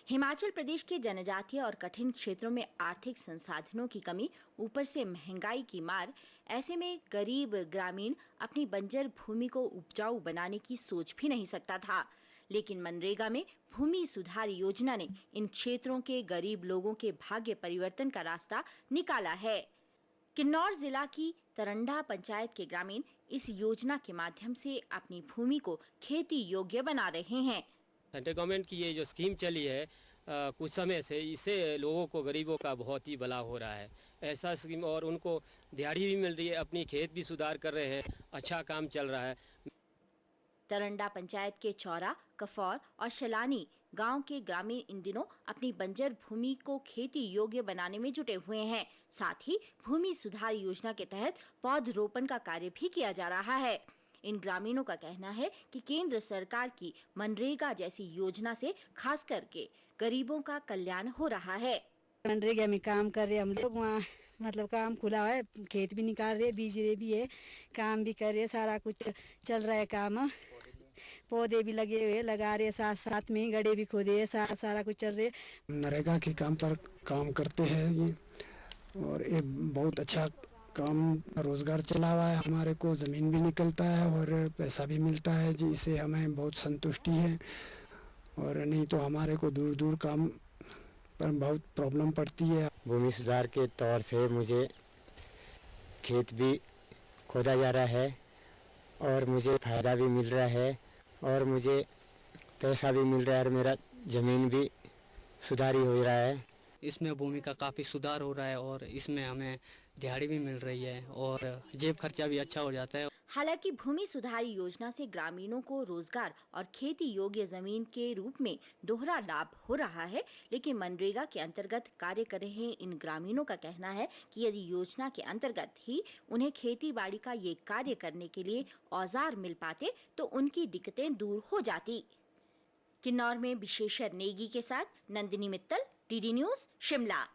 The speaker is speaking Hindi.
हिमाचल प्रदेश के जनजातीय और कठिन क्षेत्रों में आर्थिक संसाधनों की कमी, ऊपर से महंगाई की मार, ऐसे में गरीब ग्रामीण अपनी बंजर भूमि को उपजाऊ बनाने की सोच भी नहीं सकता था। लेकिन मनरेगा में भूमि सुधार योजना ने इन क्षेत्रों के गरीब लोगों के भाग्य परिवर्तन का रास्ता निकाला है। किन्नौर जिला की तरंडा पंचायत के ग्रामीण इस योजना के माध्यम से अपनी भूमि को खेती योग्य बना रहे हैं। सेंट्रल गवर्नमेंट की ये जो स्कीम चली है कुछ समय से, इससे लोगों को, गरीबों का बहुत ही भला हो रहा है। ऐसा स्कीम, और उनको दिहाड़ी भी मिल रही है, अपनी खेत भी सुधार कर रहे हैं, अच्छा काम चल रहा है। तरंडा पंचायत के चौरा, कफौर और शलानी गांव के ग्रामीण इन दिनों अपनी बंजर भूमि को खेती योग्य बनाने में जुटे हुए हैं। साथ ही भूमि सुधार योजना के तहत पौधरोपण का कार्य भी किया जा रहा है। इन ग्रामीणों का कहना है कि केंद्र सरकार की मनरेगा जैसी योजना से खास करके गरीबों का कल्याण हो रहा है। मनरेगा में काम कर रहे हम लोग, वहाँ मतलब काम खुला है, खेत भी निकाल रहे, बीज रहे भी है, काम भी कर रहे, सारा कुछ चल रहा है काम। पौधे भी लगे हुए, लगा रहे, साथ साथ में गड्ढे भी खोदे, सारा कुछ चल रहे। नरेगा के काम पर काम करते हैं ये, और ये बहुत अच्छा काम, रोजगार चला हुआ है। हमारे को जमीन भी निकलता है और पैसा भी मिलता है, जिससे हमें बहुत संतुष्टि है। और नहीं तो हमारे को दूर दूर काम पर बहुत प्रॉब्लम पड़ती है। भूमि सुधार के तौर से मुझे खेत भी खोदा जा रहा है और मुझे फायदा भी मिल रहा है और मुझे पैसा भी मिल रहा है और मेरा जमीन भी सुधारी हो रहा है। इसमें भूमि का काफ़ी सुधार हो रहा है और इसमें हमें दिहाड़ी भी मिल रही है और जेब खर्चा भी अच्छा हो जाता है। हालांकि भूमि सुधार योजना से ग्रामीणों को रोजगार और खेती योग्य जमीन के रूप में दोहरा लाभ हो रहा है, लेकिन मनरेगा के अंतर्गत कार्य कर रहे इन ग्रामीणों का कहना है कि यदि योजना के अंतर्गत ही उन्हें खेती बाड़ी का ये कार्य करने के लिए औजार मिल पाते तो उनकी दिक्कतें दूर हो जाती। किन्नौर में विशेषर नेगी के साथ नंदिनी मित्तल, डीडी न्यूज, शिमला।